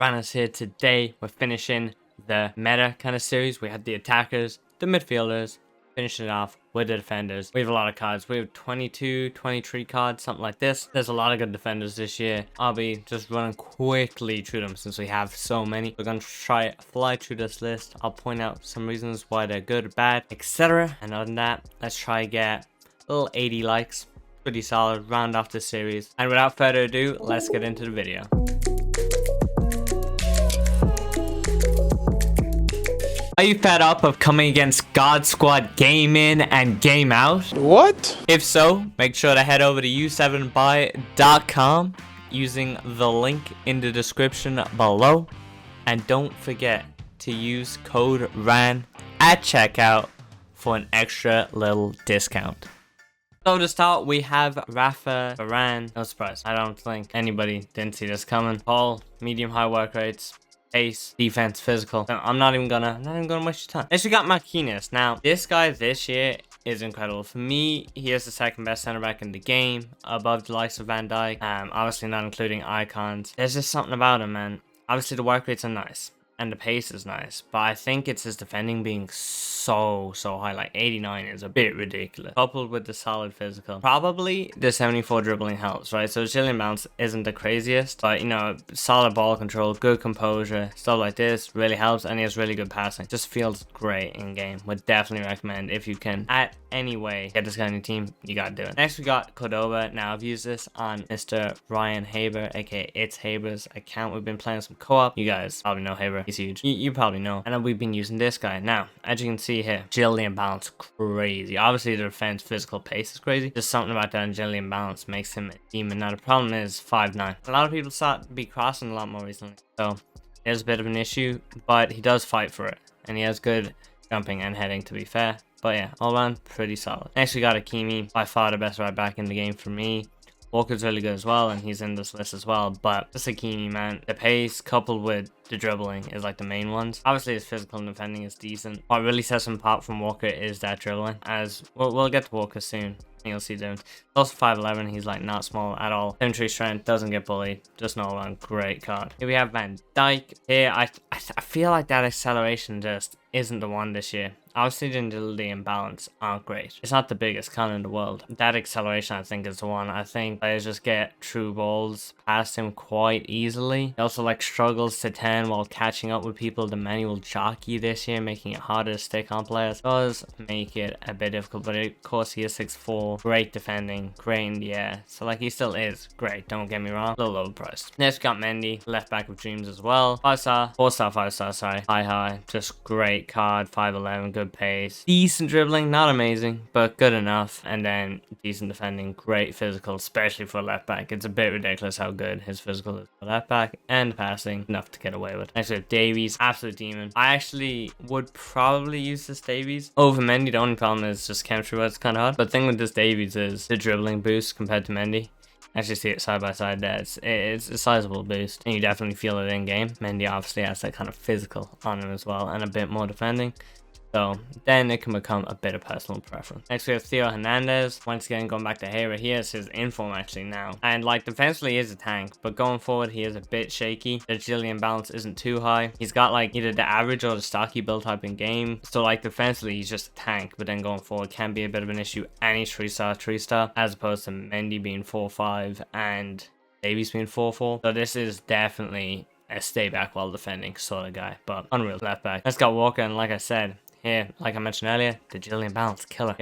Rannerz here. Today we're finishing the meta kind of series. We had the attackers, the midfielders, finishing it off with the defenders. We have a lot of cards. We have 22, 23 cards, something like this. There's a lot of good defenders this year. I'll be just running quickly through them since we have so many. We're going to try fly through this list. I'll point out some reasons why they're good or bad, etc. And other than that, let's try get a little 80 likes. Pretty solid. Round off this series. And without further ado, let's get into the video. Are you fed up of coming against God Squad game in and game out? What? If so, make sure to head over to u7buy.com using the link in the description below. And don't forget to use code RAN at checkout for an extra little discount. So to start, we have Rafa Varane. No surprise. I don't think anybody didn't see this coming. Tall, medium high work rates. Pace, defense, physical. So I'm not even gonna waste your time. Next we got Marquinhos. Now this guy this year is incredible. For me, he is the second best center back in the game, above the likes of Van Dijk. Obviously not including icons. There's just something about him, man. Obviously the work rates are nice and the pace is nice, but I think it's his defending being so high. Like 89 is a bit ridiculous, coupled with the solid physical. Probably the 74 dribbling helps, right? So his dribbling bounce isn't the craziest, but you know, solid ball control, good composure, stuff like this really helps, and he has really good passing. Just feels great in game. Would definitely recommend, if you can at any way get this guy on your team, you gotta do it. Next we got Cordoba. Now I've used this on Mr. Ryan Haber, aka It's Haber's account. We've been playing some co-op. You guys probably know Haber. He's huge. You probably know. And then we've been using this guy. Now, as you can see here, agility and balance, crazy. Obviously the defense physical pace is crazy. Just something about that agility and balance makes him a demon. Now the problem is 5'9". A lot of people start to be crossing a lot more recently, so there's a bit of an issue, but he does fight for it, and he has good jumping and heading, to be fair. But yeah, all around pretty solid. Next we got Hakimi, by far the best right back in the game for me. Walker's really good as well, and he's in this list as well. But just Hakimi, man, the pace coupled with the dribbling is like the main ones. Obviously his physical and defending is decent. What really sets him apart from Walker is that dribbling, as we'll get to Walker soon. You'll see them. Also 5'11", he's like not small at all. 73 strength, doesn't get bullied. Just an all-around great card. Here we have Van Dijk. Here I feel like that acceleration just isn't the one this year. Obviously the agility and balance aren't great. It's not the biggest con in the world. That acceleration I think is the one. I think players just get true balls past him quite easily. He also like struggles to 10 while catching up with people. The manual jockey this year, making it harder to stick on players. Does make it a bit difficult, but of course he is 6'4", great defending, great in the air. So like he still is great, don't get me wrong. A little overpriced. Next we got Mendy, left back of dreams as well. 5-star, 4-star, 5-star, sorry. High, just great card. 5'11", good pace, decent dribbling, not amazing, but good enough. And then decent defending, great physical, especially for a left back. It's a bit ridiculous how good his physical is for left back, and passing enough to get away with. Next we have Davies, absolute demon. I actually would probably use this Davies over Mendy. The only problem is just chemistry wise, it's kind of hard. But the thing with this Davies is the dribbling boost compared to Mendy. Actually see it side by side there. It's a sizable boost, and you definitely feel it in game. Mendy obviously has that kind of physical on him as well, and a bit more defending. So then it can become a bit of personal preference. Next we have Theo Hernandez. Once again, going back to Hera, he has his inform actually now. And like defensively he is a tank, but going forward he is a bit shaky. The agility and balance isn't too high. He's got like either the average or the stocky build type in game. So like defensively he's just a tank, but then going forward can be a bit of an issue. And he's 3-star, as opposed to Mendy being 4-5 and Davies being 4-4. So this is definitely a stay back while defending sort of guy, but unreal left back. Let's go Walker, and like I said, here, like I mentioned earlier, the agility and balance, killer.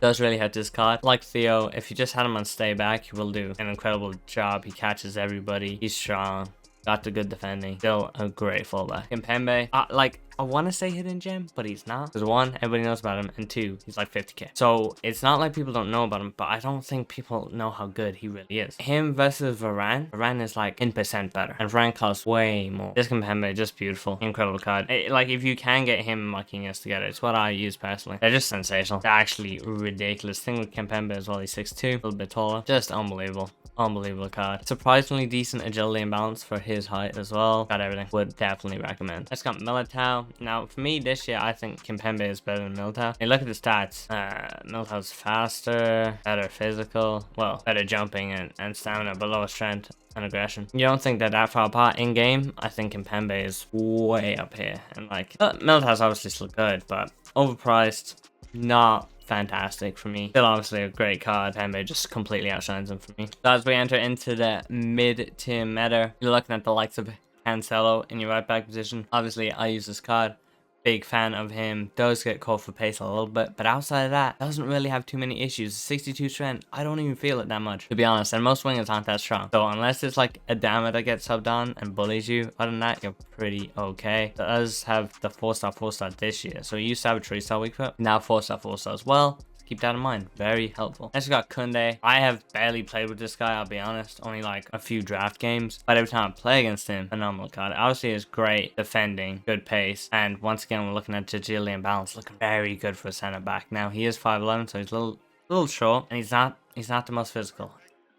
Does really hurt this card. Like Theo, if you just had him on stay back, he will do an incredible job. He catches everybody. He's strong. Got the good defending. Still a great fullback. Kimpembe, I want to say hidden gem, but he's not. Because one, everybody knows about him, and two, he's like 50k. So it's not like people don't know about him, but I don't think people know how good he really is. Him versus Varane. Varane is like 10% better, and Varane costs way more. This Kimpembe, just beautiful, incredible card. Like if you can get him and Marquinhos together, it's what I use personally. They're just sensational. They're actually ridiculous. Thing with Kimpembe as well, he's 6'2", a little bit taller. Just unbelievable. unbelievable card. Surprisingly decent agility and balance for his height as well. Got everything. Would definitely recommend. Let's got Militao. Now, for me this year, I think Kimpembe is better than Militao. Hey, look at the stats. Militao's faster, better physical, well, better jumping and stamina, but lower strength and aggression. You don't think that far apart in game? I think Kimpembe is way up here. And like, Militao's obviously still good, but overpriced, not fantastic for me. Still obviously a great card. Kimpembe just completely outshines him for me. So as we enter into the mid-tier meta, you're looking at the likes of Cancelo in your right back position. Obviously, I use this card. Big fan of him. Does get caught for pace a little bit, but outside of that, doesn't really have too many issues. 62 strength, I don't even feel it that much, to be honest, and most wingers aren't that strong. So unless it's like a Dama that gets subbed on and bullies you, other than that, you're pretty okay. It does have the 4-star this year, so you used to have a 3-star weak foot, now 4-star as well. Keep that in mind. Very helpful. Next we got Kunde. I have barely played with this guy, I'll be honest. Only like a few draft games. But every time I play against him, phenomenal card. Obviously is great defending, good pace. And once again, we're looking at agility and balance. Looking very good for a center back. Now he is 5'11", so he's a little short. And he's not the most physical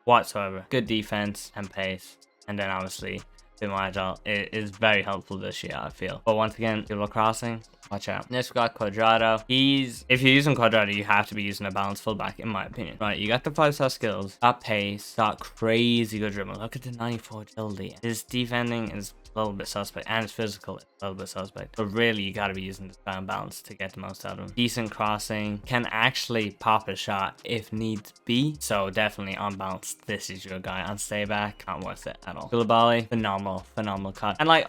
whatsoever. Good defense and pace. And then obviously bit more agile. It is very helpful this year, I feel. But once again, dribble crossing, watch out. Next we got Quadrado. If you're using Quadrado, you have to be using a balanced fullback, in my opinion. Right, you got the 5-star skills, got pace, got crazy good dribble. Look at the 94 agility. His defending is a little bit suspect, and his physical is a little bit suspect. But really, you got to be using this guy on balance to get the most out of him. Decent crossing, can actually pop a shot if needs be. So definitely on balance, this is your guy. On stay back, not worth it at all. Koulibaly, phenomenal card. And like,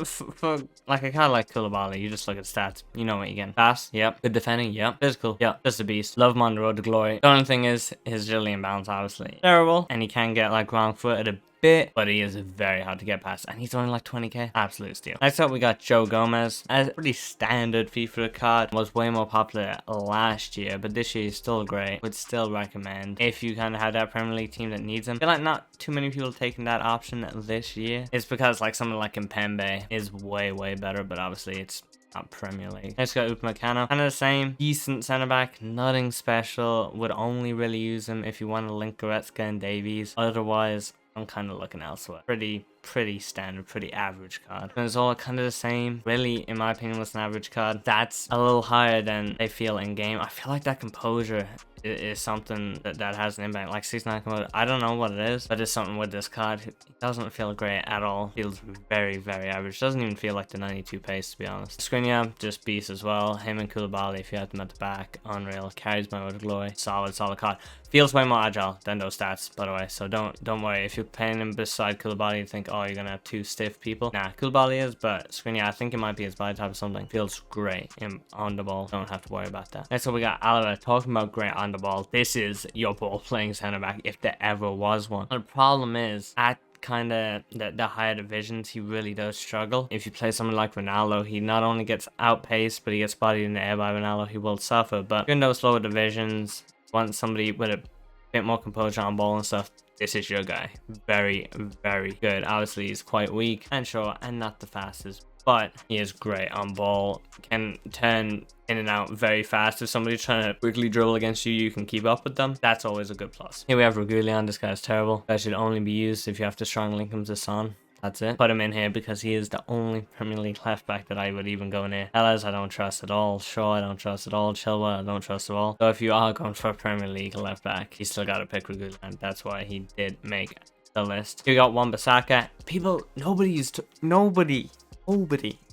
for like a card like Koulibaly, you just look at stats. You know what you're getting. Fast, yep. Good defending, yep. Physical, yep. Just a beast. Love him on the road to glory. The only thing is his agility and balance, obviously terrible, and he can get like wrong footed a bit, but he is very hard to get past, and he's only like 20k. Absolute steal. Next up we got Joe Gomez. A pretty standard FIFA card. Was way more popular last year, but this year he's still great. Would still recommend if you kind of have that Premier League team that needs him. I feel like not too many people taking that option this year. It's because like someone like Kimpembe is way better, but obviously it's not Premier League. Let's go Upamecano. Kind of the same. Decent center back. Nothing special. Would only really use him if you want to link Goretzka and Davies. Otherwise, I'm kind of looking elsewhere. Pretty standard, pretty average card. And it's all kind of the same. Really, in my opinion, was an average card. That's a little higher than they feel in game. I feel like that composure is something that has an impact. Like 69 composure, I don't know what it is, but it's something with this card. It doesn't feel great at all. Feels very average. Doesn't even feel like the 92 pace, to be honest. Skriniar, just beast as well. Him and Koulibaly, if you have them at the back, unreal. Carries my road to glory. Solid card. Feels way more agile than those stats, by the way. So don't worry if you're playing him beside Koulibaly. You think, oh, you're gonna have two stiff people. Nah, Koulibaly is, but Skriniar, I think it might be his body type or something. Feels great on the ball. Don't have to worry about that. Next up, we got Alaba. Talking about great on the ball. This is your ball playing center back if there ever was one. The problem is at kind of the higher divisions, he really does struggle. If you play someone like Ronaldo, he not only gets outpaced, but he gets bodied in the air by Ronaldo. He will suffer. But in those lower divisions, want somebody with a bit more composure on ball and stuff, this is your guy. Very good. Obviously, he's quite weak and short and not the fastest, but he is great on ball. Can turn in and out very fast. If somebody's trying to quickly dribble against you, you can keep up with them. That's always a good plus. Here we have Regulion. This guy's terrible. That should only be used if you have to strong link him to Son. That's it. Put him in here because he is the only Premier League left back that I would even go near. Ellis, I don't trust at all. Shaw, I don't trust at all. Chilwell, I don't trust at all. So if you are going for a Premier League left back, you still got to pick Regulion. That's why he did make the list. You got Wan-Bissaka. Nobody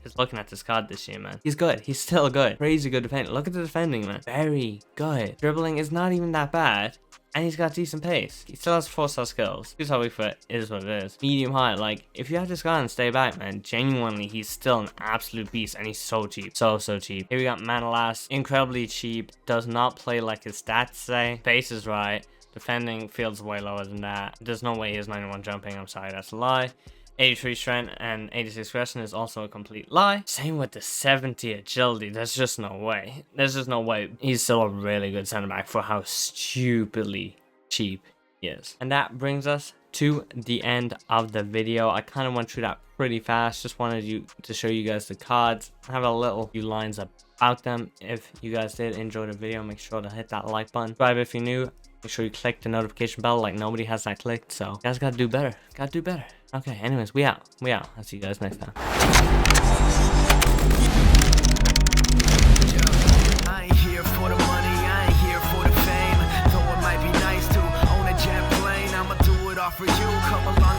is looking at this card this year, man. He's good. He's still good. Crazy good defending. Look at the defending, man. Very good. Dribbling is not even that bad. And he's got decent pace. He still has 4-star skills. Here's how weak foot is what it is. Medium high. Like, if you have this guy and stay back, man, genuinely, he's still an absolute beast. And he's so cheap. So cheap. Here we got Manolas. Incredibly cheap. Does not play like his stats say. Pace is right. Defending feels way lower than that. There's no way he has 91 jumping. I'm sorry, that's a lie. 83 strength and 86 aggression is also a complete lie. Same with the 70 agility. There's just no way. He's still a really good center back for how stupidly cheap he is. And that brings us to the end of the video. I kind of went through that pretty fast. Just wanted to show you guys the cards. I have a few lines about them. If you guys did enjoy the video, make sure to hit that like button. Subscribe if you're new. Make sure you click the notification bell like nobody has that clicked. So you guys gotta do better. Gotta do better. Okay, anyways, we out. We out. I'll see you guys next time. I ain't here for the money, I ain't here for the fame. Though it might be nice to own a jet plane, I'ma do it all for you. Come along.